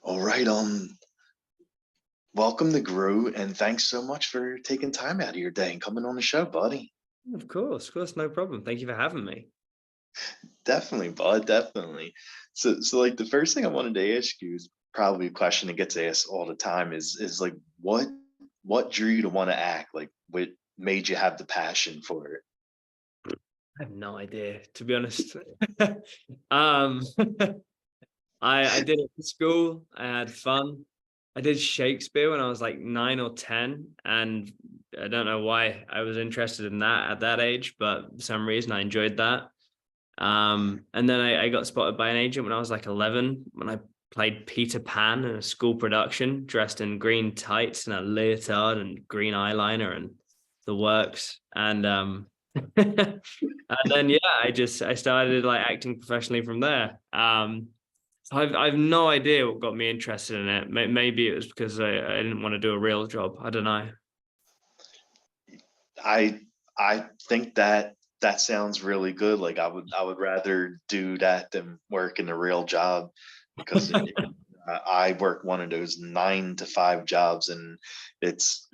All right, welcome to Grue, and thanks so much for taking time out of your day and coming on the show, buddy. Of course, no problem. Thank you for having me. Definitely, bud, definitely. So like the first thing I wanted to ask you is probably a question that gets asked all the time is like what drew you to want to act? Like what made you have the passion for it? I have no idea, to be honest. um, I did it for school. I had fun. I did Shakespeare when I was like 9 or 10, and I don't know why I was interested in that at that age, but for some reason I enjoyed that. And then I got spotted by an agent when I was like 11 when I played Peter Pan in a school production, dressed in green tights and a leotard and green eyeliner and the works. And and then yeah, I started like acting professionally from there. So I've no idea what got me interested in it. Maybe it was because I didn't want to do a real job. I don't know. I think that sounds really good. Like I would rather do that than work in a real job because I work one of those 9 to 5 jobs and it's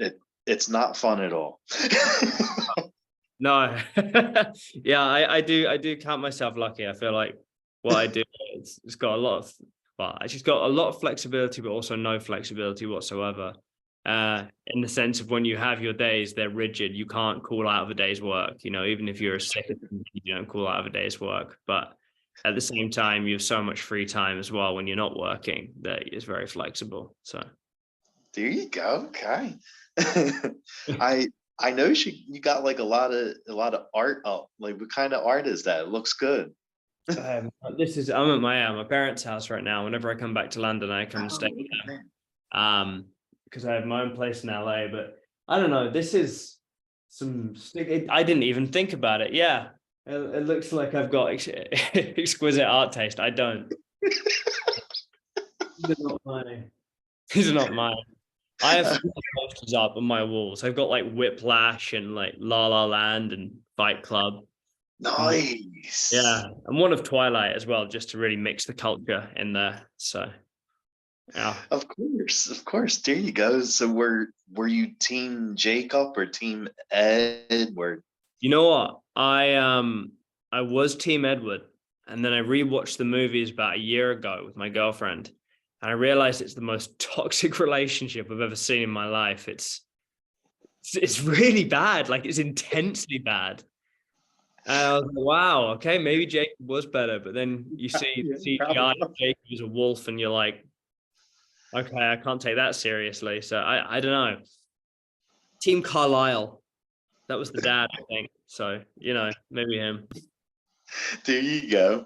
not fun at all. No. Yeah, I do count myself lucky. I feel like what I do, it's got a lot of, well, it's just got a lot of flexibility, but also no flexibility whatsoever. In the sense of when you have your days, they're rigid. You can't call out of a day's work. Even if you're a sick, you don't call out of a day's work. But at the same time, you have so much free time as well when you're not working that is very flexible. So There you go. Okay. I I know you got like a lot of art up. Like what kind of art is that? It looks good. I'm at my parents' house right now. Whenever I come back to London, I come and Oh, stay with look at them. that. Because I have my own place in LA. But I don't know. This is I didn't even think about it. Yeah, it looks like I've got exquisite art taste. I don't. These are not mine. These are not mine. I have posters up on my walls. I've got like Whiplash and like La La Land and Fight Club. Nice. Yeah, and one of Twilight as well, just to really mix the culture in there. So yeah. Of course, of course. There you go. So were you team Jacob or team Ed? You know what? I was Team Edward, and then I rewatched the movies about a year ago with my girlfriend, and I realized it's the most toxic relationship I've ever seen in my life. It's really bad. Like it's intensely bad. And I was like, wow, okay, maybe Jacob was better, but then you see Yeah, the CGI probably. of Jacob as a wolf, and you're like, okay, I can't take that seriously. So I don't know. Team Carlisle, that was the dad, I think. So maybe him. There you go.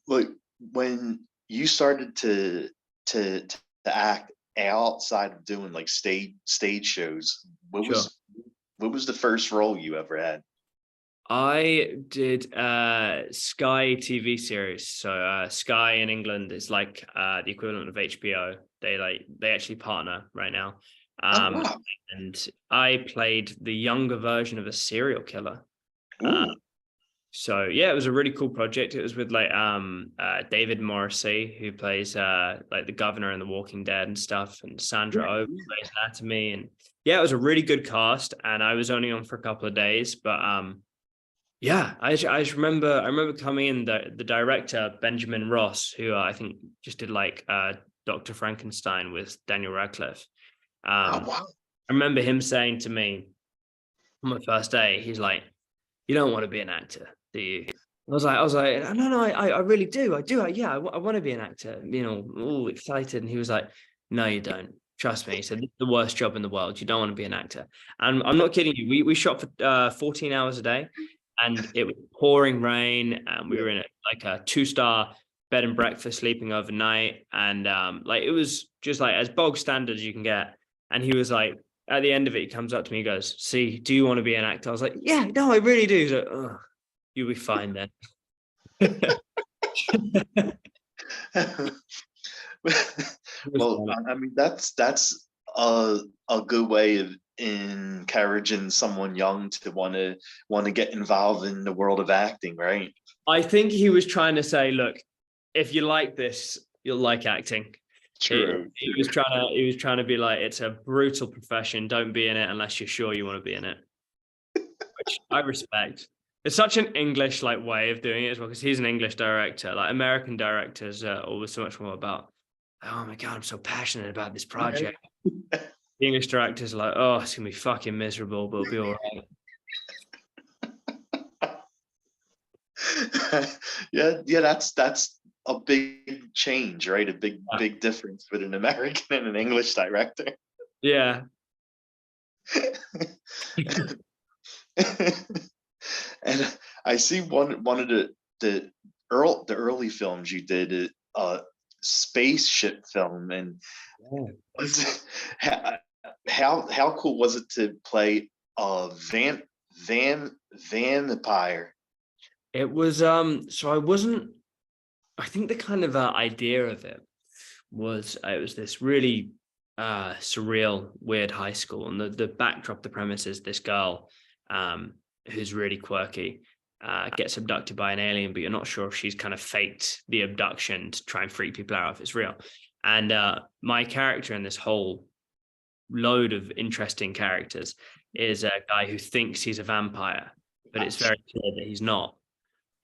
Like when you started to act outside of doing like stage shows, what Sure. was what was the first role you ever had? I did Sky TV series. So Sky in England is like the equivalent of HBO. They actually partner right now. Oh Um, wow. and I played the younger version of a serial killer. Uh, Ooh. so yeah, it was a really cool project. It was with like David Morrissey, who plays like the governor in The Walking Dead and stuff, and Yeah, Sandra Oh yeah. plays Anatomy. And yeah, it was a really good cast, and I was only on for a couple of days, but yeah, I just remember coming in, the director Benjamin Ross, who I think just did like Dr. Frankenstein with Daniel Radcliffe. Oh Um, wow. I remember him saying to me on my first day, he's like, "You don't want to be an actor, do you?" I was like, "No, no, I really do. I do. Yeah, I want to be an actor." All excited, and he was like, "No, you don't. Trust me." He said, "This is the worst job in the world. You don't want to be an actor." And I'm not kidding you. We shot for 14 hours a day, and it was pouring rain, and we Yeah. were in like a 2-star bed and breakfast, sleeping overnight, and like it was just like as bog standard as you can get. And he was like, at the end of it, he comes up to me, he goes, "See, do you want to be an actor?" I was like, "Yeah, no, I really do." He's like, "Ugh, you'll be fine then." It was Well, funny. I mean that's a good way of encouraging someone young to want to get involved in the world of acting, right? I think he was trying to say, look, if you like this, you'll like acting. True. He was trying to be like, it's a brutal profession. Don't be in it unless you're sure you want to be in it, which I respect. It's such an English like way of doing it as well, because he's an English director. Like American directors are always so much more about, oh my God, I'm so passionate about this project. The English directors are like, oh, it's gonna be fucking miserable, but it'll be all right. Yeah, that's a big change, right? A big difference with an American and an English director. Yeah. And I see one of the early films you did, a spaceship film, and how cool was it to play a vampire? It was so I think the kind of idea of it was it was this really surreal, weird high school, and the backdrop, the premise is this girl who's really quirky gets abducted by an alien, but you're not sure if she's kind of faked the abduction to try and freak people out if it's real. And my character in this whole load of interesting characters is a guy who thinks he's a vampire, but it's very clear that he's not.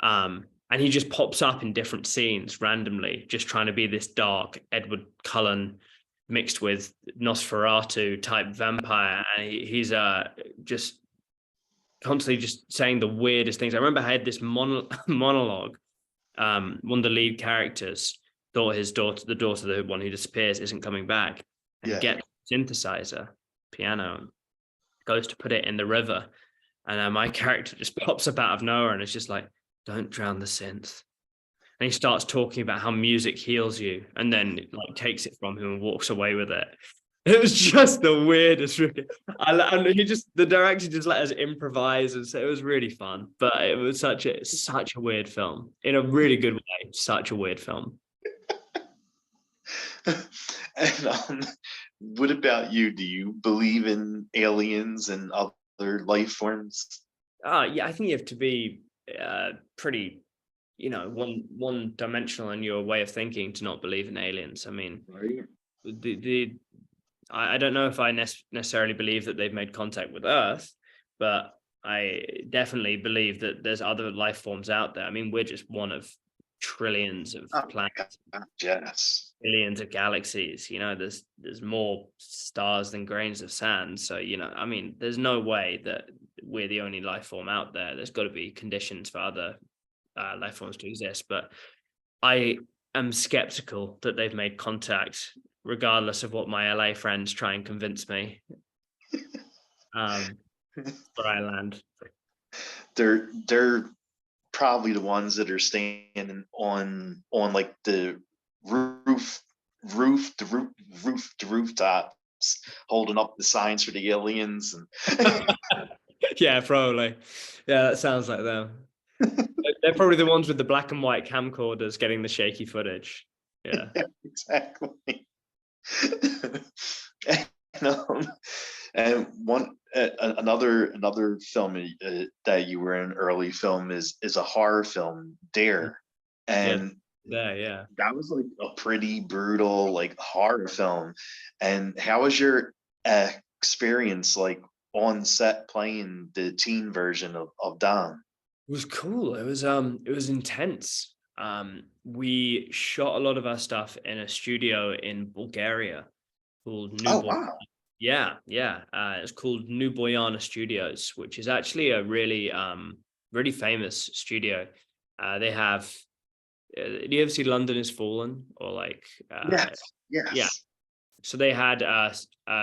And he just pops up in different scenes randomly, just trying to be this dark Edward Cullen mixed with Nosferatu type vampire. And he's just constantly just saying the weirdest things. I remember I had this monologue. One of the lead characters thought his daughter, the one who disappears, isn't coming back, and gets a synthesizer, piano, and goes to put it in the river. And my character just pops up out of nowhere and it's just like, don't drown the synth. And he starts talking about how music heals you, and then like takes it from him and walks away with it. It was just the weirdest. And the director just let us improvise, and so it was really fun. But it was such a weird film in a really good way. Such a weird film. And what about you? Do you believe in aliens and other life forms? Yeah, I think you have to be pretty, one dimensional in your way of thinking to not believe in aliens. I mean, right. I don't know if I necessarily believe that they've made contact with Earth, but I definitely believe that there's other life forms out there. I mean, we're just one of trillions of planets, yes, billions of galaxies. There's more stars than grains of sand. So, I mean, there's no way that we're the only life form out there. There's got to be conditions for other life forms to exist. But I am skeptical that they've made contact, regardless of what my LA friends try and convince me. Where I land. They're probably the ones that are standing on like the rooftops, holding up the signs for the aliens. And yeah, probably. Yeah, that sounds like them. They're probably the ones with the black and white camcorders getting the shaky footage. Yeah, exactly. And another film that you were in, early film, is a horror film, Dare. And yeah, that was like a pretty brutal like horror film. And how was your experience like on set playing the teen version of Dom? It was cool. It was intense. We shot a lot of our stuff in a studio in Bulgaria called Oh wow. Yeah. It's called New Boyana Studios, which is actually a really really famous studio. They have. Do you ever see London Is Fallen, or like? Yes. Yeah. So they had a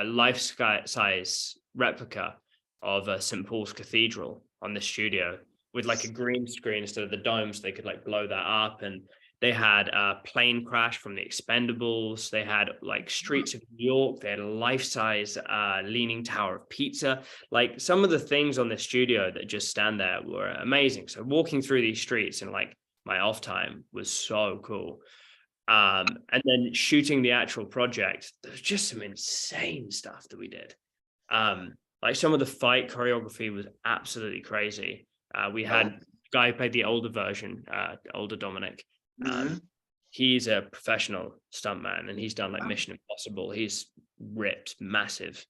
life-size replica of St. Paul's Cathedral on the studio, with like a green screen instead of the domes. They could like blow that up. And they had a plane crash from the Expendables. They had like streets of New York. They had a life-size Leaning Tower of Pizza. Like some of the things on the studio that just stand there were amazing. So walking through these streets in like my off time was so cool. And then shooting the actual project, there's just some insane stuff that we did. Like some of the fight choreography was absolutely crazy. We had a guy who played the older version, older Dominic. Mhm. He's a professional stuntman, and he's done like Mission Impossible. He's ripped, massive,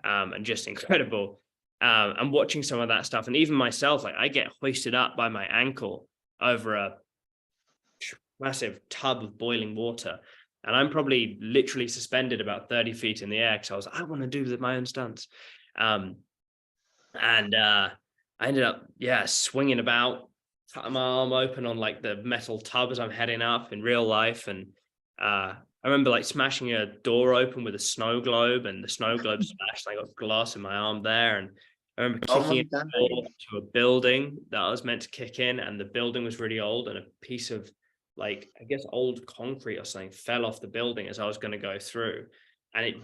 and just incredible. And watching some of that stuff, and even myself, like I get hoisted up by my ankle over a massive tub of boiling water, and I'm probably literally suspended about 30 feet in the air because I was like, I want to do my own stunts. Um, and I ended up, swinging about, cutting my arm open on like the metal tub as I'm heading up in real life. And I remember like smashing a door open with a snow globe, and the snow globe smashed. And I got glass in my arm there. And I remember Oh my kicking God. a door to a building that I was meant to kick in, and the building was really old, and a piece of like, I guess, old concrete or something fell off the building as I was going to go through, and it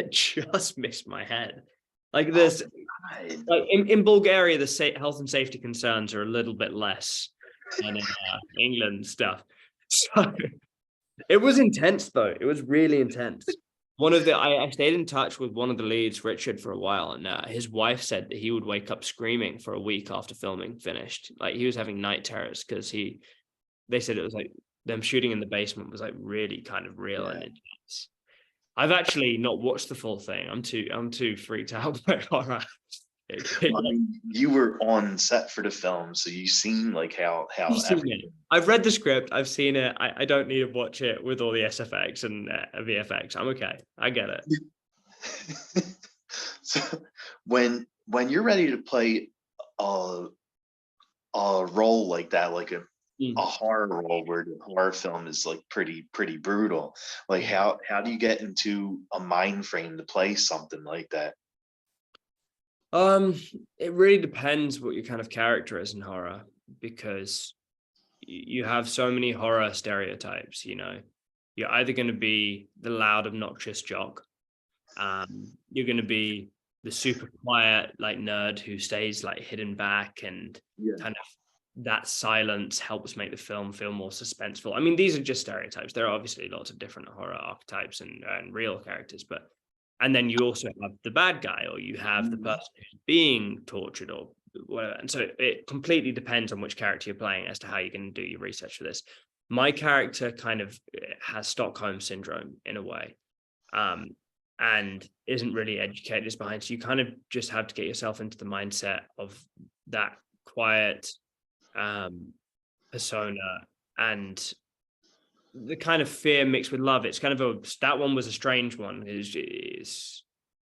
just missed my head. Like Oh this, my God. like in Bulgaria, the health and safety concerns are a little bit less than in England and stuff. So it was intense, though. It was really intense. I stayed in touch with one of the leads, Richard, for a while, and his wife said that he would wake up screaming for a week after filming finished. Like he was having night terrors because they said it was like them shooting in the basement was like really kind of real and intense. I've actually not watched the full thing. I'm too freaked out by horror. Well, I mean, you were on set for the film, so you seen like how You've seen it. I've read the script. I've seen it. I don't need to watch it with all the SFX and VFX. I'm okay. I get it. So when you're ready to play a role like that, like a horror role where the horror film is like pretty brutal, like how do you get into a mind frame to play something like that? It really depends what your kind of character is in horror, because you have so many horror stereotypes. You're either going to be the loud, obnoxious jock. You're going to be the super quiet, like nerd who stays like hidden back, and kind of that silence helps make the film feel more suspenseful. I mean, these are just stereotypes. There are obviously lots of different horror archetypes and real characters, and then you also have the bad guy, or you have the person who's being tortured or whatever. And so it completely depends on which character you're playing as to how you're going to do your research for this. My character kind of has Stockholm syndrome in a way. And isn't really educated behind. So you kind of just have to get yourself into the mindset of that quiet persona, and the kind of fear mixed with love. It's kind of that one was a strange one. Is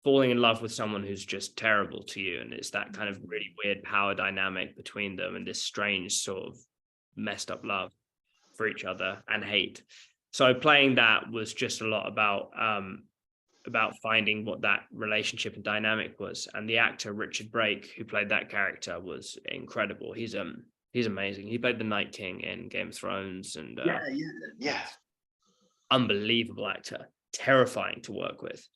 falling in love with someone who's just terrible to you, and it's that kind of really weird power dynamic between them, and this strange sort of messed up love for each other and hate. So playing that was just a lot about finding what that relationship and dynamic was. And the actor Richard Brake, who played that character, was incredible. He's amazing. He played the Night King in Game of Thrones, and unbelievable actor, terrifying to work with.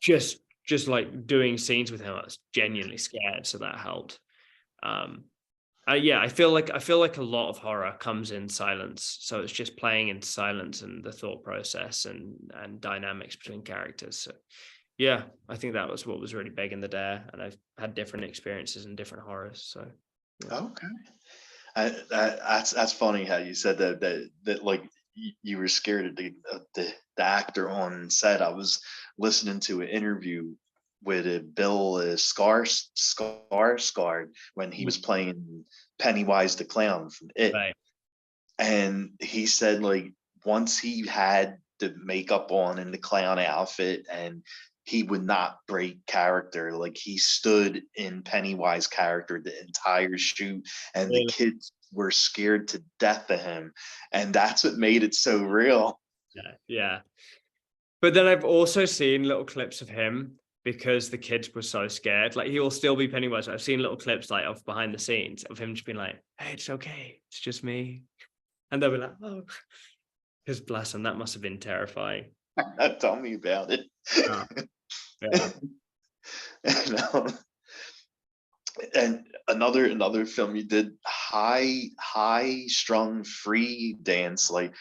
Just like doing scenes with him, I was genuinely scared, so that helped. I feel like a lot of horror comes in silence, so it's just playing in silence and the thought process and dynamics between characters. So yeah, I think that was what was really big in the day, and I've had different experiences in different horrors. So Okay, that's funny how you said that like you were scared of the actor on set. I was listening to an interview with Bill Skarsgård when he was playing Pennywise the clown from It, right. and he said like once he had the makeup on and the clown outfit, and he would not break character. Like he stood in Pennywise character the entire shoot, and the kids were scared to death of him, and that's what made it so real. Yeah. But then I've also seen little clips of him, because the kids were so scared. Like he will still be Pennywise. I've seen little clips like of behind the scenes of him just being like, "Hey, it's okay. It's just me." And they'll be like, "Oh," because bless him, that must have been terrifying. Tell me about it. Yeah. And another film you did, high strung free dance. Like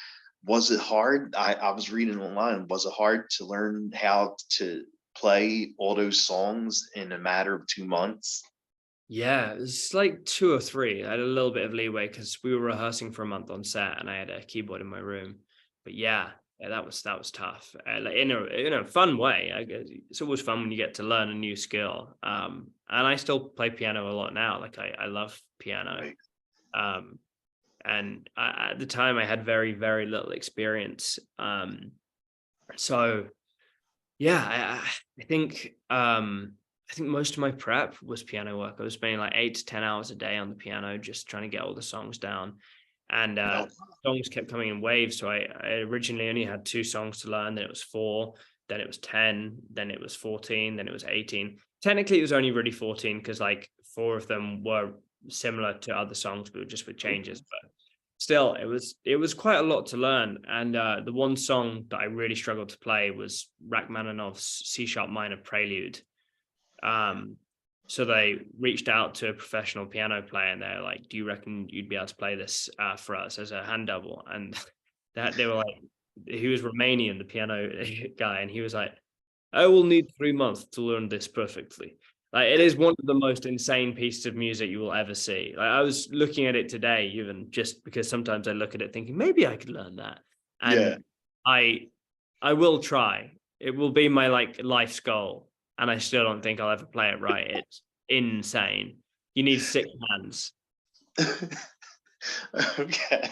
was it hard? I was reading online. Was it hard to learn how to play all those songs in a matter of 2 months? Yeah, it was like 2 or 3. I had a little bit of leeway because we were rehearsing for a month on set, and I had a keyboard in my room. But yeah, that was tough. Like in a fun way. I guess it's always fun when you get to learn a new skill. And I still play piano a lot now. Like I love piano. Right. Um, and at the time, I had very very little experience. So yeah, I think most of my prep was piano work. I was spending like 8 to 10 hours a day on the piano, just trying to get all the songs down. And Oh, songs kept coming in waves. So I originally only had 2 songs to learn, then it was 4, then it was 10, then it was 14, then it was 18. Technically, it was only really 14 because like 4 of them were similar to other songs, but just with changes. But still, it was quite a lot to learn. And the one song that I really struggled to play was Rachmaninoff's C sharp minor prelude. um, so they reached out to a professional piano player and they're like, "Do you reckon you'd be able to play this for us as a hand double?" And that they were like, he was Romanian, the piano guy, and he was like, "I will need 3 months to learn this perfectly." Like it is one of the most insane pieces of music you will ever see. Like I was looking at it today, even just because sometimes I look at it thinking maybe I could learn that, yeah. and I I will try. It will be my like life's goal, and I still don't think I'll ever play it right. It's insane. You need 6 hands. Okay.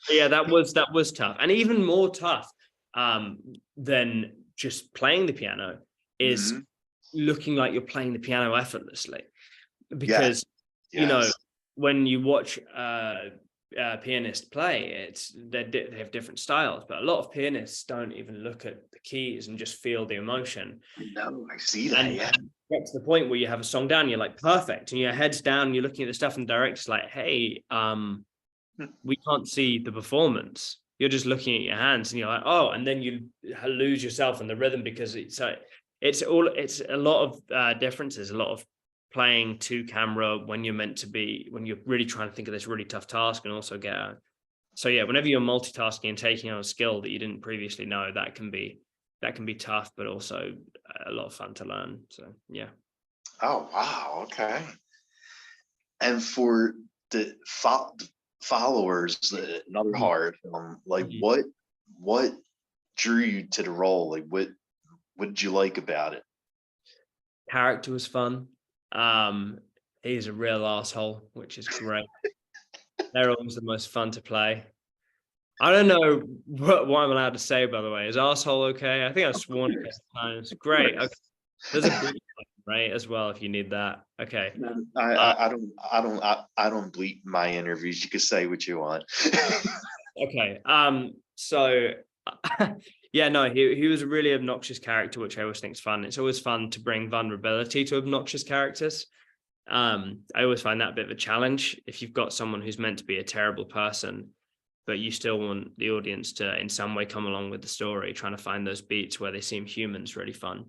But yeah, that was tough, and even more tough um, than just playing the piano is Mhm. looking like you're playing the piano effortlessly. Yes. Because you know Yes. when you watch a pianist play, they have different styles, but a lot of pianists don't even look at the keys and just feel the emotion. No, I see that. And Yeah. get to the point where you have a song down, you're like perfect, and your head's down, you're looking at the stuff, and the director's like, "Hey, we can't see the performance. You're just looking at your hands," and you're like, "Oh," and then you lose yourself in the rhythm because it's a lot of differences, a lot of playing to camera when you're meant to be when you're really trying to think of this really tough task and also get a so yeah, whenever you're multitasking and taking on a skill that you didn't previously know, that can be tough, but also a lot of fun to learn. So yeah. Oh, wow. Okay. And for the followers, another Mhm. hard, like Mhm. what drew you to the role? Like what did you like about it? Character was fun. Um, he's a real asshole, which is great. They're always the most fun to play. I don't know what I'm allowed to say, by the way. Is arsehole okay? I think I've Of sworn a course. couple times. Of Great. Okay. course. There's a bleep button, right, as well, if you need that. Okay. No, Uh, I don't bleep my interviews. You can say what you want. okay. So yeah, no, he was a really obnoxious character, which I always think is fun. It's always fun to bring vulnerability to obnoxious characters. I always find that a bit of a challenge. If you've got someone who's meant to be a terrible person, but you still want the audience to in some way come along with the story, trying to find those beats where they seem human is really fun.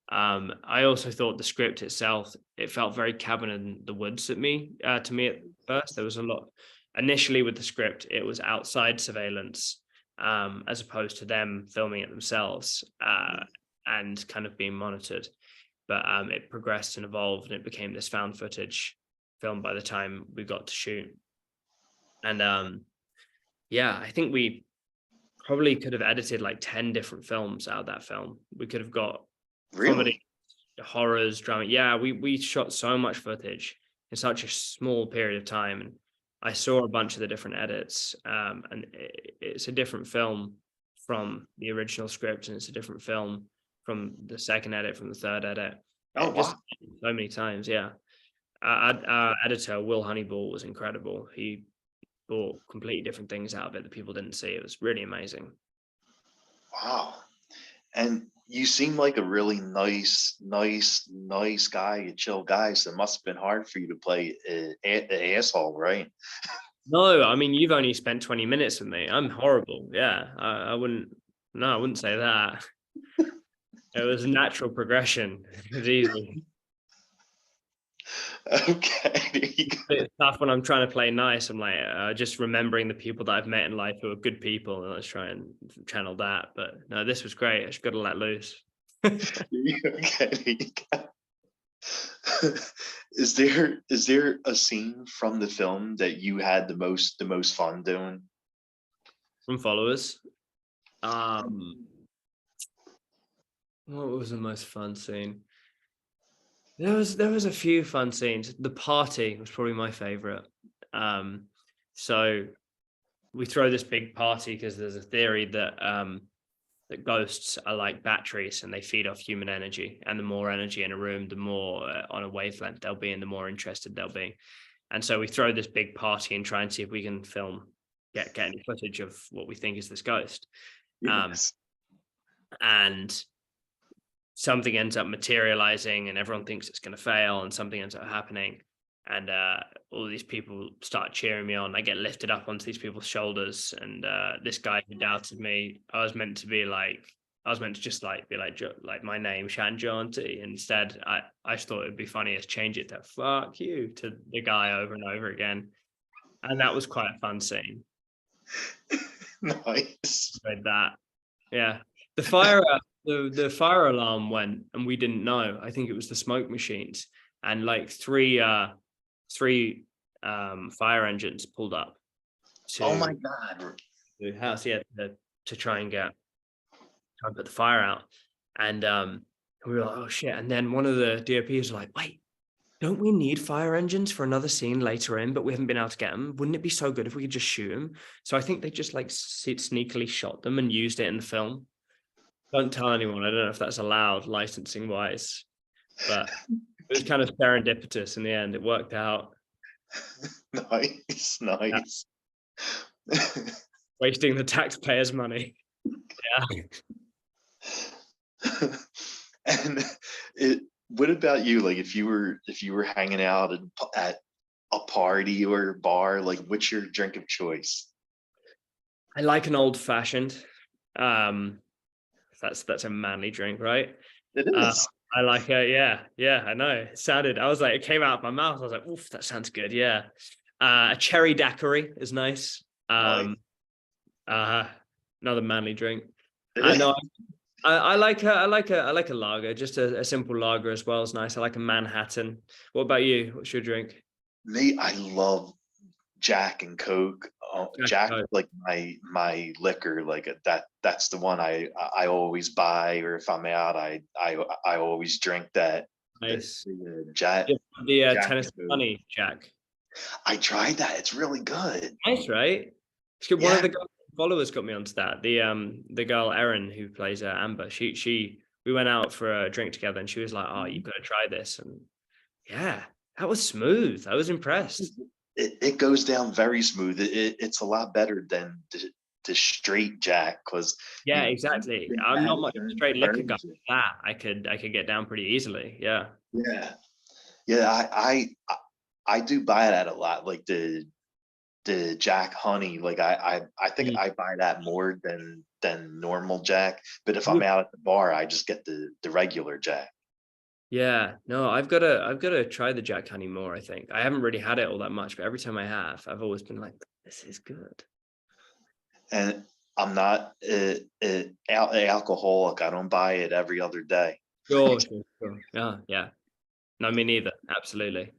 I also thought the script itself, it felt very cabin in the woods to me at first. There was a lot initially with the script, it was outside surveillance, as opposed to them filming it themselves, and kind of being monitored. But it progressed and evolved and it became this found footage film by the time we got to shoot. And yeah, I think we probably could have edited like 10 different films out of that film. We could have got comedy, Really? horrors, drama. Yeah, we shot so much footage in such a small period of time. And I saw a bunch of the different edits. And it's a different film from the original script, and it's a different film from the second edit, from the third edit. Oh, It just wow. so many times, yeah. Our editor, Will Honeyball, was incredible. He brought completely different things out of it that people didn't see. It was really amazing. Wow. And you seem like a really nice guy, a chill guy. So it must have been hard for you to play a asshole, right? No, I mean, you've only spent 20 minutes with me. I'm horrible. Yeah, I wouldn't, no, I wouldn't say that. It was a natural progression. It was easy. Okay. There you go. It's tough when I'm trying to play nice. I'm like just remembering the people that I've met in life who are good people, and let's try and channel that. But no, this was great. I just got to let loose. Okay. There you go. Is there a scene from the film that you had the most fun doing? From followers. What was the most fun scene? There was a few fun scenes. The party was probably my favorite. So we throw this big party because there's a theory that ghosts are like batteries and they feed off human energy. And the more energy in a room, the more on a wavelength they'll be, and the more interested they'll be. And so we throw this big party and try and see if we can get any footage of what we think is this ghost. Yes. And something ends up materializing and everyone thinks it's going to fail, and something ends up happening, and all these people start cheering me on. I get lifted up onto these people's shoulders, and this guy who doubted me, I was meant to just be like my name Shan Jaunty. Instead I just thought it would be funny to change it to fuck you to the guy over and over again, and that was quite a fun scene. Nice. With that, yeah, the fire the fire alarm went and we didn't know. I think it was the smoke machines, and like three fire engines pulled up Oh to my God. the house, yeah, to try and put the fire out. And we were like, oh shit. And then one of the DOPs was like, wait, don't we need fire engines for another scene later in, but we haven't been able to get them? Wouldn't it be so good if we could just shoot them? So I think they just like sneakily shot them and used it in the film. Don't tell anyone. I don't know if that's allowed licensing wise, but it was kind of serendipitous in the end. It worked out. Nice. Nice. Wasting the taxpayers' money. Yeah. And what about you? Like, if you were hanging out at a party or a bar, like, what's your drink of choice? I like an old fashioned. That's a manly drink, right? It is. I like yeah, I know. It came out of my mouth. I was like, oof, that sounds good. Yeah. A cherry daiquiri is nice. Like, Another manly drink. it I is. know. I like a lager, just a simple lager as well is nice. I like a Manhattan. What about you? What's your drink? Me, I love Jack and Coke. Jack is Coke. like my liquor. Like, that's the one I always buy, or if I'm out, I always drink that. Nice. Jack. Yeah, the Jack Tennessee and Coke. Honey Jack. I tried that. It's really good. Nice, right? It's good. One of Yeah. the followers got me onto that. The girl Erin who plays Amber. We went out for a drink together, and she was like, "Oh, you've got to try this." And yeah, that was smooth. I was impressed. It goes down very smooth. It's a lot better than the straight Jack, because Yeah, exactly. I'm not much of a straight liquor guy. burns it. That I could get down pretty easily. Yeah. Yeah, yeah. I do buy that a lot. Like the Jack Honey. Like, I think Mm. I buy that more than normal Jack. But if I'm Would- out at the bar, I just get the regular Jack. Yeah. No, I've got to try the Jack Honey more, I think. I haven't really had it all that much, but every time I have, I've always been like, this is good. And I'm not alcoholic. I don't buy it every other day. Sure. Yeah, yeah. No, me neither. Absolutely.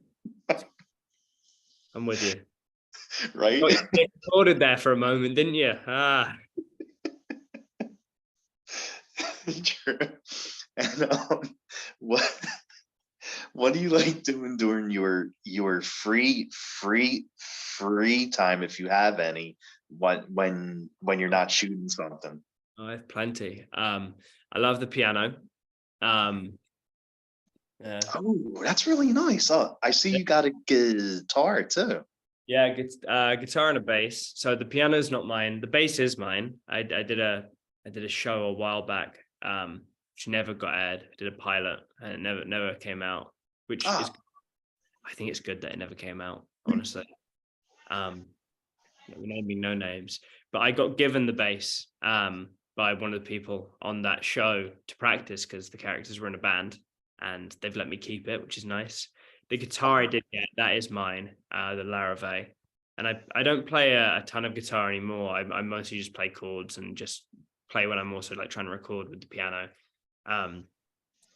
I'm with you. Right. Got your dick ordered there for a moment, didn't you? True. And what do you like doing during your free time, if you have any, when you're not shooting something? I have plenty. I love the piano. Um, Oh, that's really nice. Oh, I see you got a guitar too. yeah, guitar and a bass. So the piano's not mine. The bass is mine. I did a show a while back, which never got aired. I did a pilot and it never came out, which is, I think it's good that it never came out, honestly. We naming no names, but I got given the bass by one of the people on that show to practice because the characters were in a band, and they've let me keep it, which is nice. The guitar I did get, that is mine, the Larrivee. And I don't play a ton of guitar anymore. I mostly just play chords and just play when I'm also like trying to record with the piano. So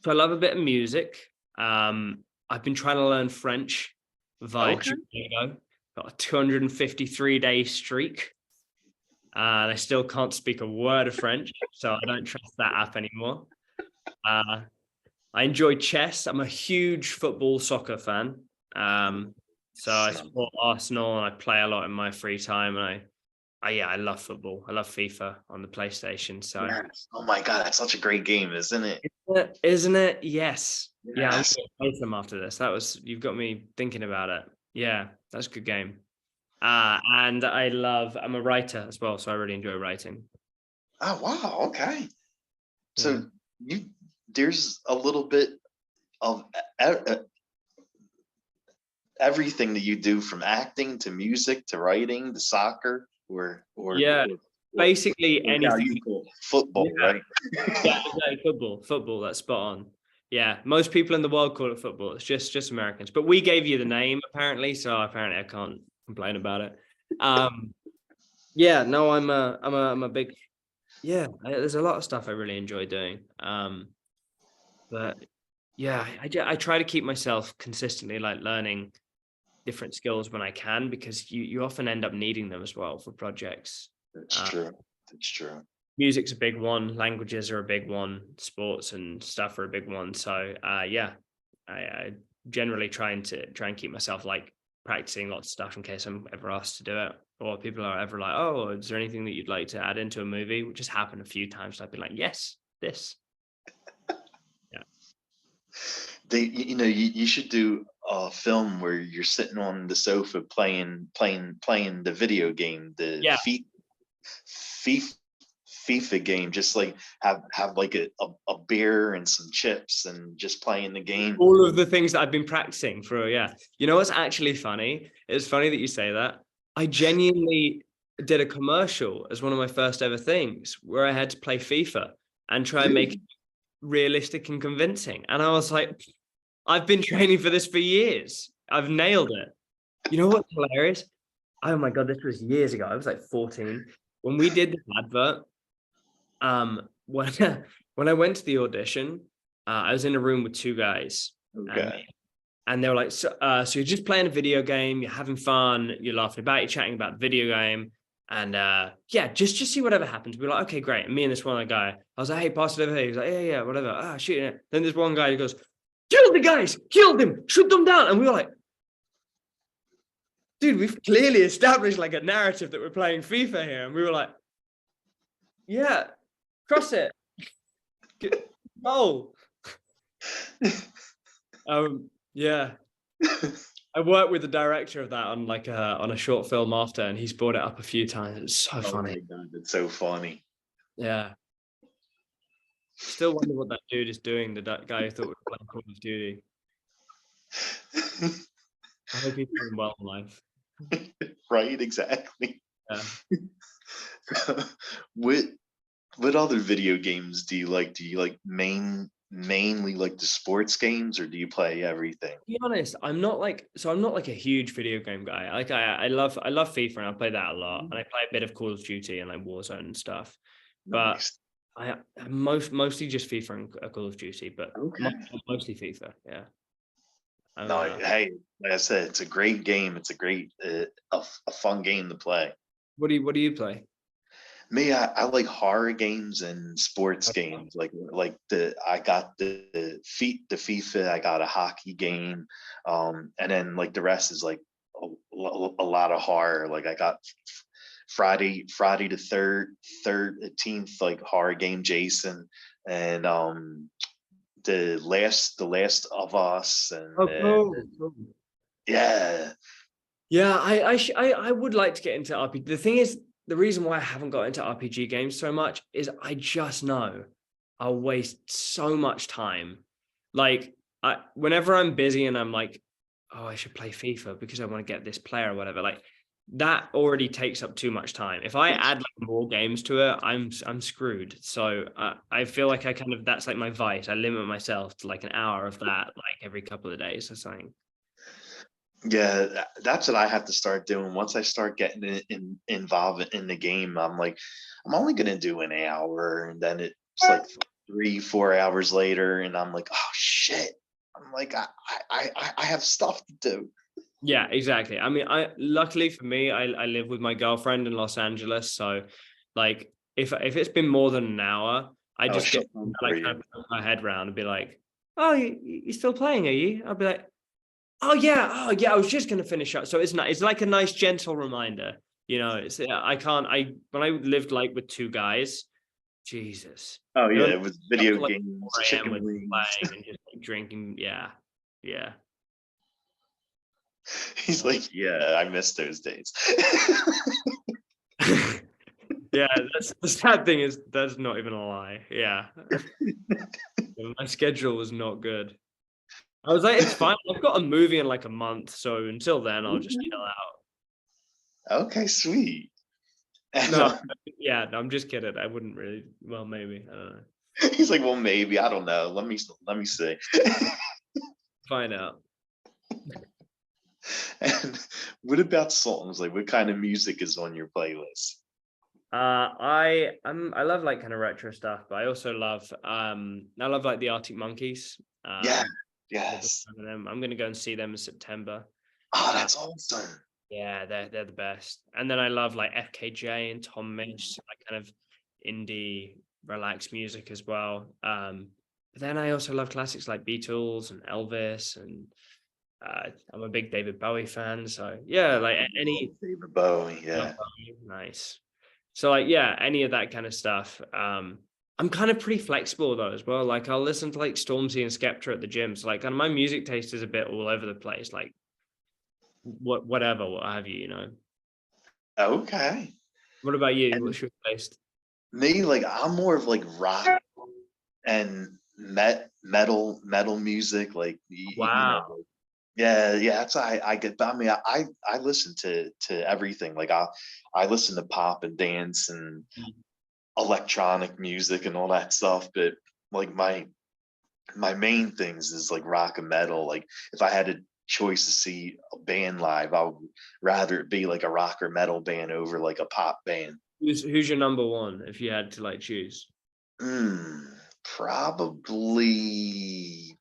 I love a bit of music. I've been trying to learn French via Okay. Duolingo. Got a 253-day streak. And I still can't speak a word of French, so I don't trust that app anymore. I enjoy chess. I'm a huge soccer fan. So I support Arsenal and I play a lot in my free time. And I love football. I love FIFA on the PlayStation. So Yes. Oh my God, that's such a great game, isn't it? isn't it? Yes. Yeah, I'm Yes. gonna play some after this. You've got me thinking about it. Yeah, that's a good game. And I'm a writer as well, so I really enjoy writing. Oh wow. Okay. Yeah. So there's a little bit of everything that you do, from acting to music to writing to soccer, or Yeah, basically or how anything. you call football, Yeah. right? Yeah, exactly. Football. That's spot on. Yeah, most people in the world call it football. It's just Americans, but we gave you the name apparently, so apparently I can't complain about it. Yeah, no, I'm a big. Yeah, there's a lot of stuff I really enjoy doing. But yeah, I try to keep myself consistently like learning different skills when I can, because you often end up needing them as well for projects. That's true. That's true. Music's a big one, languages are a big one, sports and stuff are a big one. So yeah, I generally try and keep myself like practicing lots of stuff in case I'm ever asked to do it, or people are ever like, oh, is there anything that you'd like to add into a movie, which has happened a few times. I've been like, yes, this. Yeah. You should do a film where you're sitting on the sofa playing the video game, the Yeah, FIFA game, just like have like a beer and some chips and just playing the game. all of the things that I've been practicing for. Yeah, you know what's actually funny? It's funny that you say that. I genuinely did a commercial as one of my first ever things where I had to play FIFA and try and make it realistic and convincing. And I was like, I've been training for this for years. I've nailed it. You know what's hilarious? Oh my God, this was years ago. I was like 14 when we did this advert. When when I went to the audition, I was in a room with two guys, Okay. and they were like, so you're just playing a video game, you're having fun, you're laughing about, you're chatting about the video game, and yeah, just see whatever happens. We were like, okay, great. And me and this one other guy, I was like, hey, pass it over here. He was like, yeah, whatever. Shoot it. Then there's one guy who goes, kill the guys, kill them, shoot them down. And we were like, dude, we've clearly established like a narrative that we're playing FIFA here. And we were like, yeah, cross it. Oh. Yeah. I worked with the director of that on like on a short film after, and he's brought it up a few times. It's so funny. Oh my God, it's so funny. Yeah. Still wonder what that dude is doing, the guy who thought we were playing Call of Duty. I hope he's doing well in life. Right, exactly. Yeah. What other video games do you like? Do you like mainly like the sports games, or do you play everything? To be honest, I'm not like a huge video game guy. Like I love FIFA and I play that a lot, and I play a bit of Call of Duty and like Warzone and stuff. But Nice. I'm mostly just FIFA and Call of Duty, but Okay. mostly FIFA. Yeah. No, hey, like I said, it's a great game. It's a great, a fun game to play. What do you play? Me, I like horror games and sports games. I got the FIFA. I got a hockey game, and then like the rest is like a lot of horror. Like I got Friday the thirteenth, like horror game, Jason, and the last of us, and Cool. yeah. Yeah, I would like to get into RPG. The thing is, the reason why I haven't got into RPG games so much is I just know I'll waste so much time. Like, whenever I'm busy and I'm like, oh, I should play FIFA because I want to get this player or whatever, like that already takes up too much time. If I add like more games to it, I'm screwed. So I feel like that's like my vice. I limit myself to like an hour of that, like every couple of days or something. Yeah, that's what I have to start doing. Once I start getting involved in the game, I'm like, I'm only gonna do an hour, and then it's like 3, 4 hours later, and I'm like, oh shit. I'm like, I have stuff to do. Yeah, exactly. I mean, I luckily for me, I live with my girlfriend in Los Angeles, so like if it's been more than an hour, I Oh, just she'll get come for like kind you. of put my head round and be like, "Oh, you still playing? Are you?" I'll be like, oh yeah, I was just gonna finish up." So it's not. It's like a nice gentle reminder, you know. It's I can't. I when I lived like with two guys, Jesus, Oh they were yeah, it was up video till like games, 4 a.m. chicken with wings. playing and just like drinking. Yeah, yeah. He's like, yeah, I miss those days. Yeah, that's the sad thing is that's not even a lie. Yeah. My schedule was not good. I was like, it's fine. I've got a movie in like a month, so until then I'll just chill out. Okay, sweet. And No, yeah, no, I'm just kidding. I wouldn't really, well, maybe. I don't know. he's like, well, maybe I don't know. Let me see. Find out. And what about songs? Like, what kind of music is on your playlist? I love like kind of retro stuff, but I also love I love like the Arctic Monkeys. Yeah, I'm a big yes. fan of them. I'm gonna go and see them in September. Oh, Uh, that's awesome. yeah, they're the best. And then I love like FKJ and Tom Misch, like kind of indie relaxed music as well. But then I also love classics like Beatles and Elvis, and I'm a big David Bowie fan. So yeah, like any David Bowie, love yeah. Bowie, nice. So like yeah, any of that kind of stuff. I'm kind of pretty flexible though as well. Like I'll listen to like Stormzy and Skepta at the gym. So like kind of my music taste is a bit all over the place. Like whatever, what have you, you know. Okay. What about you? And What's your taste? me, like, I'm more of like rock and metal music, like Wow. yeah, yeah. That's I get. I mean, I listen to everything. Like I listen to pop and dance and electronic music and all that stuff. But like my main things is like rock and metal. Like if I had a choice to see a band live, I would rather it be like a rock or metal band over like a pop band. Who's your number one if you had to like choose? Probably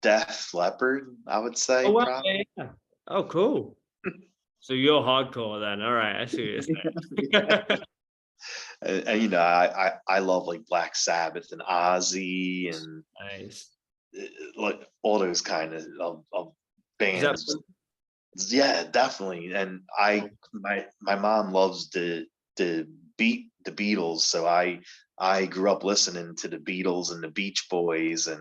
Def Leppard, I would say. Oh wow, Probably. yeah, yeah. Oh, cool. So you're hardcore then. All right, I see what you're saying. And I love like Black Sabbath and Ozzy and Nice. like all those kind of Is that bands. Yeah, definitely. And my mom loves the Beatles, so I grew up listening to the Beatles and the Beach Boys oh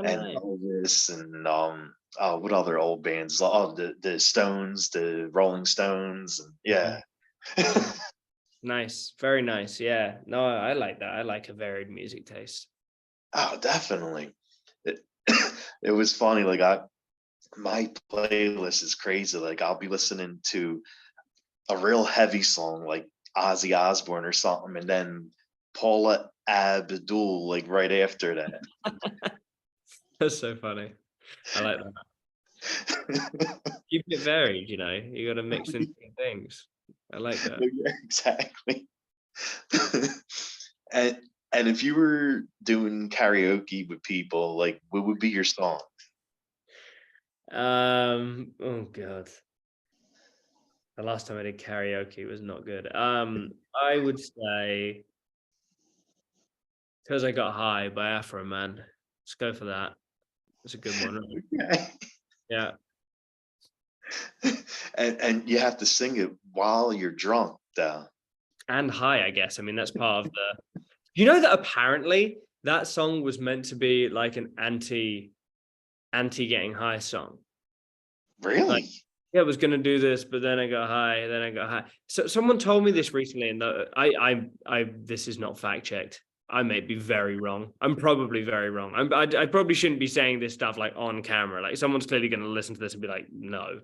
and nice. Elvis and oh, what other old bands? Oh, the Stones, the Rolling Stones, and yeah. Mhm. Nice. Very nice. Yeah. No, I like that. I like a varied music taste. Oh, definitely. It, it was funny. Like my playlist is crazy. Like I'll be listening to a real heavy song like Ozzy Osbourne or something, and then Paula Abdul like right after that. That's so funny. I like that. Keep it varied, you know. You got to mix in different things. I like that. Yeah, exactly. and and if you were doing karaoke with people, like what would be your song? Oh God. The last time I did karaoke was not good. I would say "Because I Got High" by Afro Man. Let's go for that. That's a good one, right? Okay. Yeah. And you have to sing it while you're drunk, though. And high, I guess. I mean, that's part of the. You know that apparently that song was meant to be like an anti getting high song. Like, Really? yeah, I was gonna do this, but then I got high, then I got high. So someone told me this recently, and this is not fact checked. I may be very wrong. I'm probably very wrong. I probably shouldn't be saying this stuff like on camera. Like someone's clearly going to listen to this and be like, no.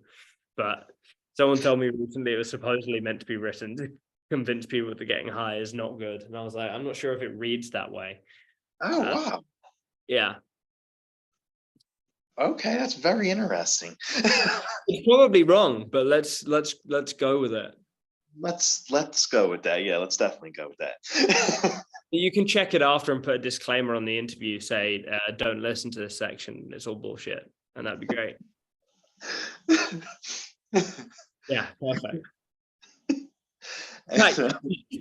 But someone told me recently it was supposedly meant to be written to convince people that getting high is not good, and I was like, I'm not sure if it reads that way. Oh Uh, wow. yeah, Okay, that's very interesting. It's probably wrong, but let's go with it. Let's go with that. Yeah, let's definitely go with that. You can check it after and put a disclaimer on the interview, say, don't listen to this section. It's all bullshit. And that'd be great. Yeah, perfect. Like,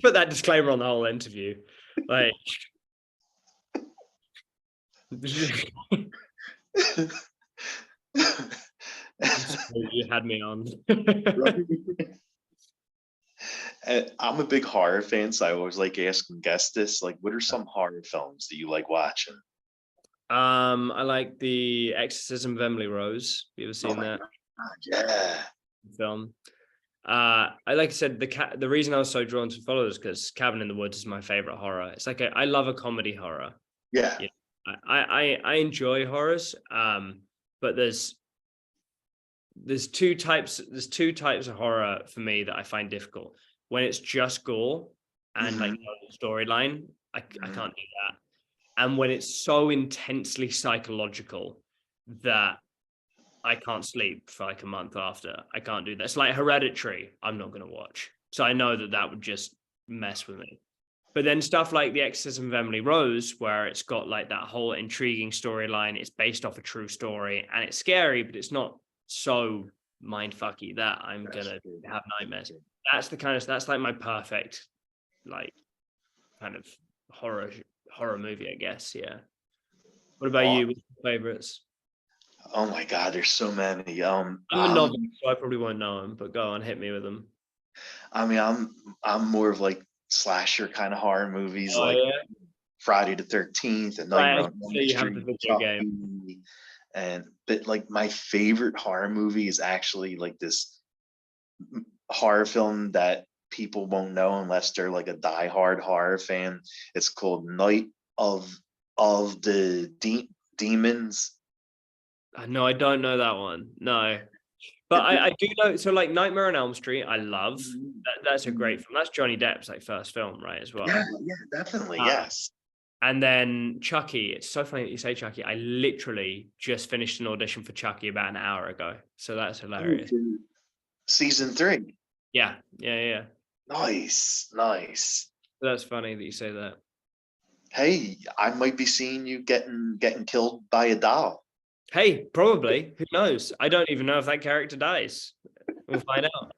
put that disclaimer on the whole interview. Like, you had me on. I'm a big horror fan, so I always like asking guests this. Like, what are some horror films that you like watching? I like The Exorcism of Emily Rose. You ever seen that God, yeah. film? I like I said, the reason I was so drawn to follow is because Cabin in the Woods is my favorite horror. It's like I love a comedy horror. Yeah. You know, I enjoy horrors. But there's two types of horror for me that I find difficult. When it's just gore and like no storyline, I can't do that. And when it's so intensely psychological that I can't sleep for like a month after, I can't do that. It's like Hereditary, I'm not going to watch. So I know that would just mess with me. But then stuff like The Exorcism of Emily Rose, where it's got like that whole intriguing storyline, it's based off a true story, and it's scary, but it's not so mindfucky that I'm gonna have nightmares. That's like my perfect, like, kind of horror movie, I guess. Yeah. What about you? What's your favorites? Oh my God, there's so many. I'm a novice, so I probably won't know them, but go on, hit me with them. I mean, I'm more of like slasher kind of horror movies, Oh like yeah. Friday the 13th and Right, Nightmare I on see Elm you have Street, the video Chucky. game. But like my favorite horror movie is actually like this horror film that people won't know unless they're like a diehard horror fan. It's called Night of the Demons. No, I don't know that one. No. But I do know, so like Nightmare on Elm Street, I love. That's a great film. That's Johnny Depp's like first film, right? As well. Yeah, definitely, yes. And then Chucky. It's so funny that you say Chucky. I literally just finished an audition for Chucky about an hour ago. So that's hilarious. Season 3. Yeah. Nice. That's funny that you say that. Hey, I might be seeing you getting killed by a doll. Hey, probably. Who knows? I don't even know if that character dies. We'll find out.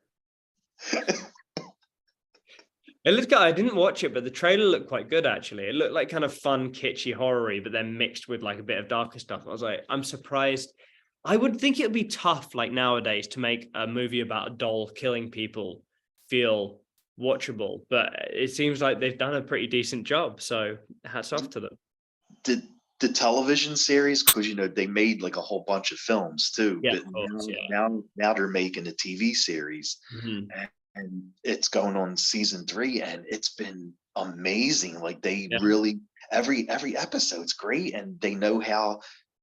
It looked good. I didn't watch it, but the trailer looked quite good, actually. It looked like kind of fun, kitschy, horror-y, but then mixed with like a bit of darker stuff. I was like, I'm surprised. I would think it would be tough, like nowadays, to make a movie about a doll killing people feel watchable, but it seems like they've done a pretty decent job. So hats off to them. Did the television series, because they made like a whole bunch of films too, Yeah, but of course, now they're making a TV series, Mhm. and it's going on season 3, and it's been amazing. Like they Yeah. really every episode's great, and they know how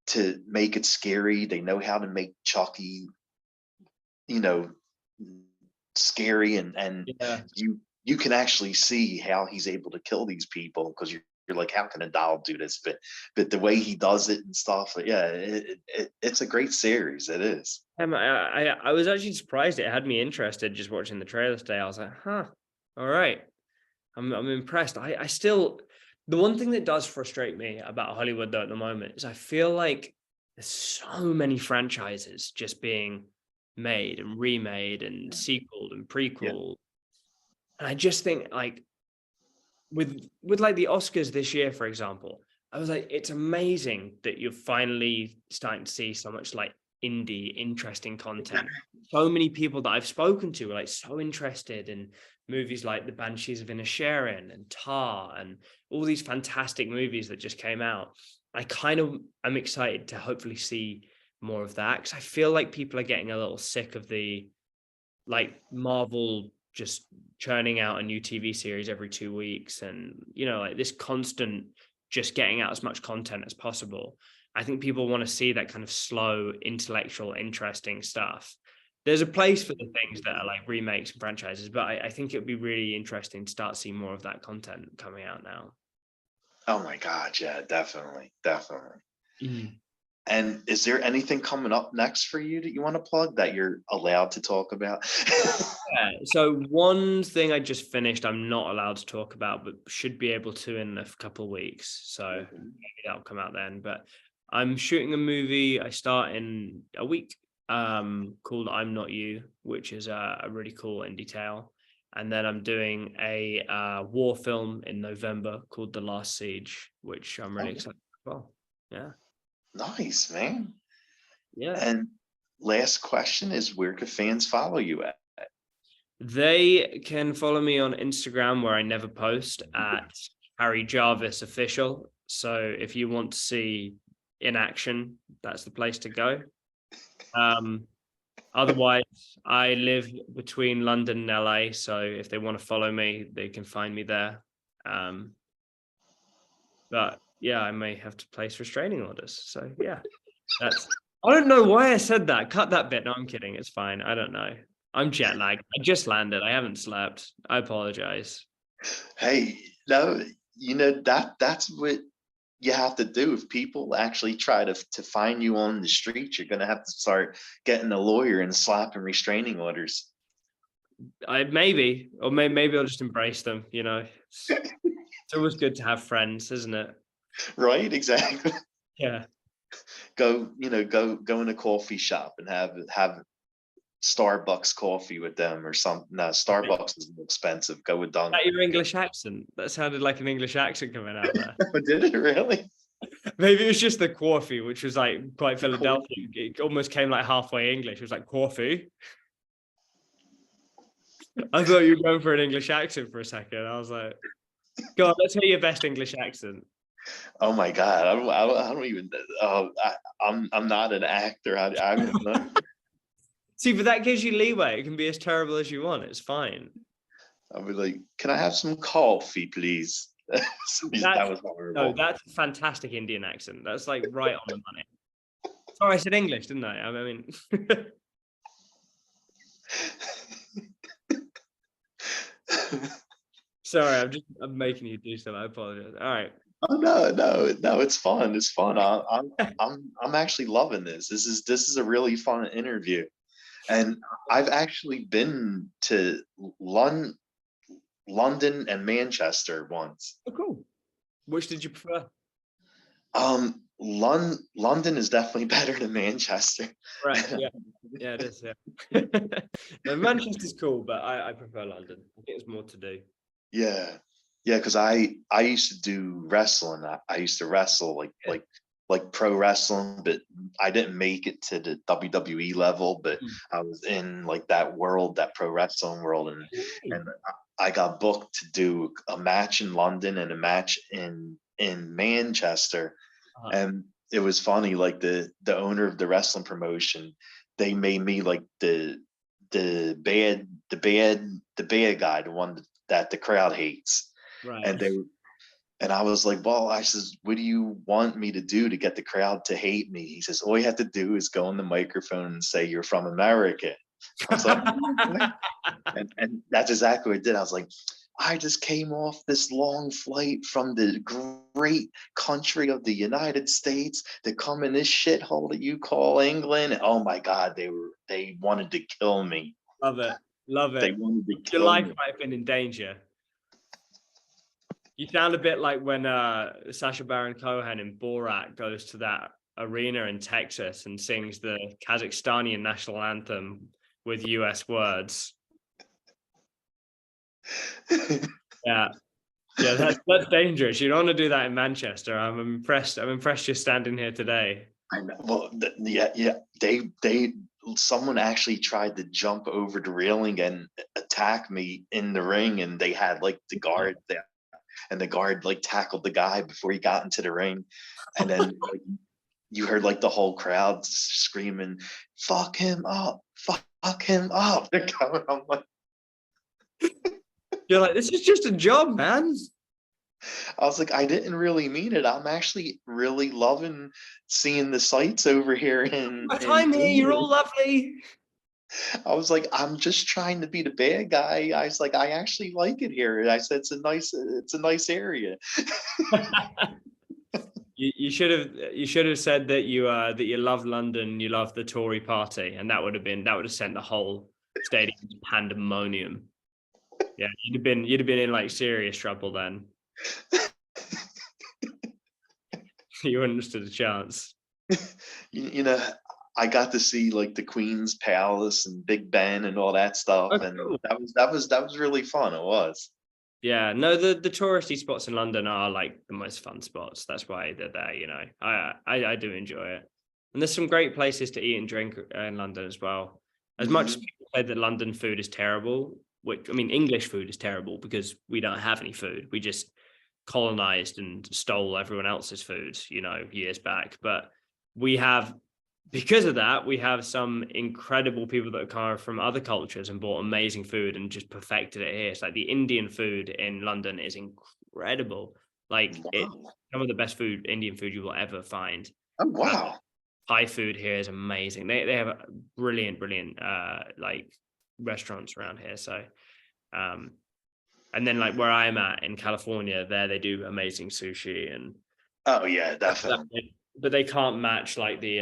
to make it scary. They know how to make Chucky, you know, scary, and Yeah. you can actually see how he's able to kill these people, because you're like, how can a doll do this? But the way he does it and stuff, yeah, it's a great series. It is. I was actually surprised. It had me interested just watching the trailer today. I was like, huh, all right. I'm impressed. I still, the one thing that does frustrate me about Hollywood though at the moment is I feel like there's so many franchises just being made and remade and sequeled and Yeah. prequel. And I just think like with like the Oscars this year, for example, I was like, it's amazing that you're finally starting to see so much like indie, interesting content. So many people that I've spoken to are like so interested in movies like The Banshees of Inisherin and Tar and all these fantastic movies that just came out. I kind of am excited to hopefully see more of that, because I feel like people are getting a little sick of the like Marvel just churning out a new TV series every 2 weeks, and like this constant just getting out as much content as possible. I think people want to see that kind of slow, intellectual, interesting stuff. There's a place for the things that are like remakes and franchises, but I think it would be really interesting to start seeing more of that content coming out now. Oh my God, yeah, definitely. Mm. And is there anything coming up next for you that you want to plug that you're allowed to talk about? Yeah. So one thing I just finished, I'm not allowed to talk about, but should be able to in a couple of weeks. So maybe that'll come out then. But I'm shooting a movie. I start in a week, called I'm Not You, which is a really cool indie tale. And then I'm doing a war film in November called The Last Siege, which I'm really excited about. Yeah. Nice, man. Yeah. And last question is, where can fans follow you at? They can follow me on Instagram, where I never post, at Harry Jarvis Official. So if you want to see in action, that's the place to go. Otherwise, I live between London and LA, so if they want to follow me, they can find me there. But yeah, I may have to place restraining orders. So yeah, that's. I don't know why I said that. Cut that bit. No, I'm kidding. It's fine. I don't know. I'm jet lagged. I just landed. I haven't slept. I apologize. Hey, no, that's what you have to do. If people actually try to find you on the street, you're gonna have to start getting a lawyer and slapping restraining orders. Maybe, or maybe I'll just embrace them. It's always good to have friends, isn't it? Right? Exactly. Yeah. Go in a coffee shop and have Starbucks coffee with them or something. No, Starbucks is more expensive. Go with Dunkin'. That your English accent? That sounded like an English accent coming out there. Did it really? Maybe it was just the coffee, which was like quite Philadelphia. It almost came like halfway English. It was like coffee. I thought you were going for an English accent for a second. I was like, go on, let's hear your best English accent. Oh my God, I don't even. I'm not an actor. I don't know. See, but that gives you leeway. It can be as terrible as you want. It's fine. I'll be like, can I have some coffee, please? That was horrible. No, that's a fantastic Indian accent. That's like right on the money. Sorry, I said English, didn't I? I mean, sorry, I'm making you do something. I apologize. All right. Oh no, it's fun. It's fun. I'm actually loving this. This is a really fun interview, and I've actually been to London and Manchester once. Oh, cool. Which did you prefer? London is definitely better than Manchester. Right. Yeah, it is. Yeah. No, Manchester's cool, but I prefer London. I think there's more to do. Yeah, because I used to do wrestling. I used to wrestle like pro wrestling, but I didn't make it to the WWE level. But I was in like that world, that pro wrestling world, and I got booked to do a match in London and a match in Manchester. And it was funny, like the owner of the wrestling promotion, they made me like the bad guy, the one that the crowd hates. Right. And I was like, well, I says, what do you want me to do to get the crowd to hate me? He says, all you have to do is go on the microphone and say you're from America. I was like, and that's exactly what I did. I was like, I just came off this long flight from the great country of the United States to come in this shithole that you call England. And oh my God, they wanted to kill me. Love it. They wanted to kill Your life me. might have been in danger. You sound a bit like when Sacha Baron Cohen in Borat goes to that arena in Texas and sings the Kazakhstani national anthem with US words. Yeah, that's dangerous. You don't want to do that in Manchester. I'm impressed you're standing here today. I know. Well, someone actually tried to jump over the railing and attack me in the ring, and they had like the guard there, and the guard like tackled the guy before he got into the ring, and then like, you heard like the whole crowd screaming, "Fuck him up! Fuck him up!" They're coming. I'm like, you're like, this is just a job, man. I was like, I didn't really mean it. I'm actually really loving seeing the sights over here in time here. You're all lovely. I was like, I'm just trying to be the bad guy. I was like, I actually like it here. I said it's a nice area. You should have said that you love London, you love the Tory party, and that would have sent the whole stadium to pandemonium. Yeah, you'd have been in like serious trouble then. You wouldn't have stood a chance. You know, I got to see like the Queen's Palace and Big Ben and all that stuff, Oh, and cool. that was really fun. It was. Yeah, no, the touristy spots in London are like the most fun spots. That's why they're there, you know. I do enjoy it. And there's some great places to eat and drink in London as well. As much as Mhm. people say that London food is terrible, which I mean, English food is terrible because we don't have any food. We just colonized and stole everyone else's food, you know, years back. But we have, because of that, we have some incredible people that have come from other cultures and bought amazing food and just perfected it here. It's like the Indian food in London is incredible. Like it's Wow. some of the best food, Indian food you will ever find. Oh Uh, wow. Thai food here is amazing. They have a brilliant like restaurants around here. So um and then like where I'm at in California, there they do amazing sushi and Oh yeah, definitely. but they can't match like the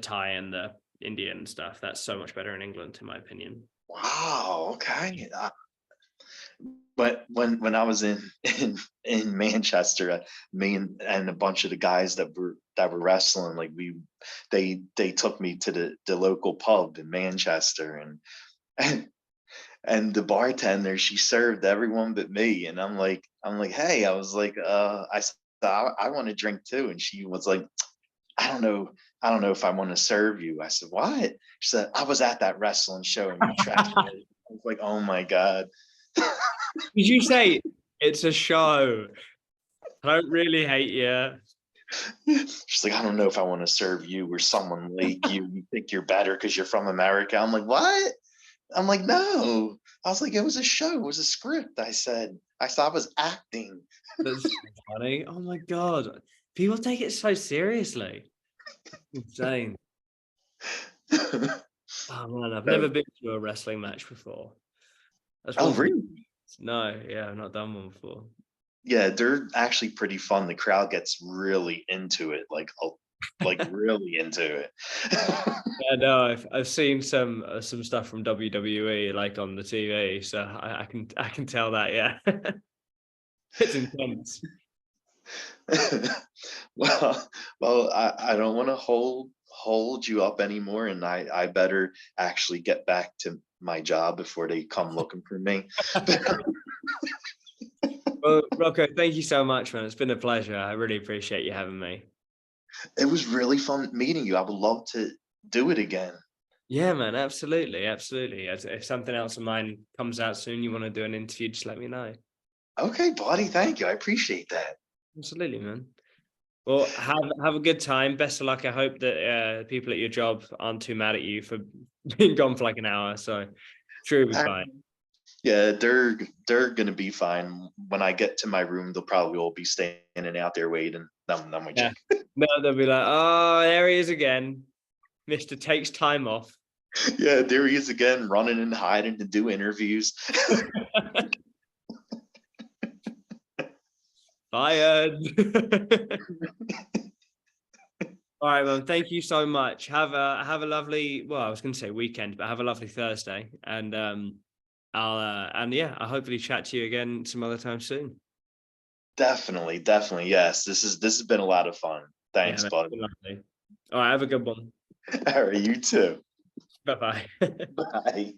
Thai and the Indian stuff. That's so much better in England, in my opinion. Wow. Okay. But when I was in Manchester, me and a bunch of the guys that were wrestling, like they took me to the local pub in Manchester, and and the bartender, she served everyone but me, and I'm like, hey, I was like, I want to drink too, and she was like, I don't know. I don't know if I want to serve you. I said, what? She said, I was at that wrestling show and you trashed me. I was like, oh my God. Did you say it's a show? I don't really hate you. She's like, I don't know if I want to serve you or someone like you. You think you're better because you're from America. I'm like, what? I'm like, no. I was like, it was a show. It was a script. I said I was acting. That's so funny. Oh my god, people take it so seriously. Insane. Oh man, I've never So- been to a wrestling match before. That's oh, one thing. really? No, yeah, I've not done one before. Yeah, they're actually pretty fun. The crowd gets really into it, like really into it. Yeah, no, I've seen some stuff from WWE like on the TV, so I can tell that. Yeah, it's intense. well, I don't want to hold you up anymore, and I better actually get back to my job before they come looking for me. Well, Rocco, thank you so much, man. It's been a pleasure. I really appreciate you having me. It was really fun meeting you. I would love to do it again. Yeah, man, absolutely, absolutely. If something else of mine comes out soon, you want to do an interview, just let me know. Okay, buddy. Thank you. I appreciate that. Absolutely, man. Well, have a good time. Best of luck. I hope that people at your job aren't too mad at you for being gone for like an hour. So, sure, you'll be Uh, fine. yeah, they're gonna be fine. When I get to my room, they'll probably all be standing out there waiting. I'm with you. Yeah. No, they'll be like, oh, there he is again. Mister takes time off. Yeah, there he is again, running and hiding to do interviews. Fired. All right, man. Thank you so much. Have a lovely, well, I was going to say weekend, but have a lovely Thursday. And and yeah, I'll hopefully chat to you again some other time soon. Definitely, definitely. Yes, this has been a lot of fun. Yeah, Thanks, man. bud. Lovely. All right, have a good one. All right, you too. Bye bye. Bye.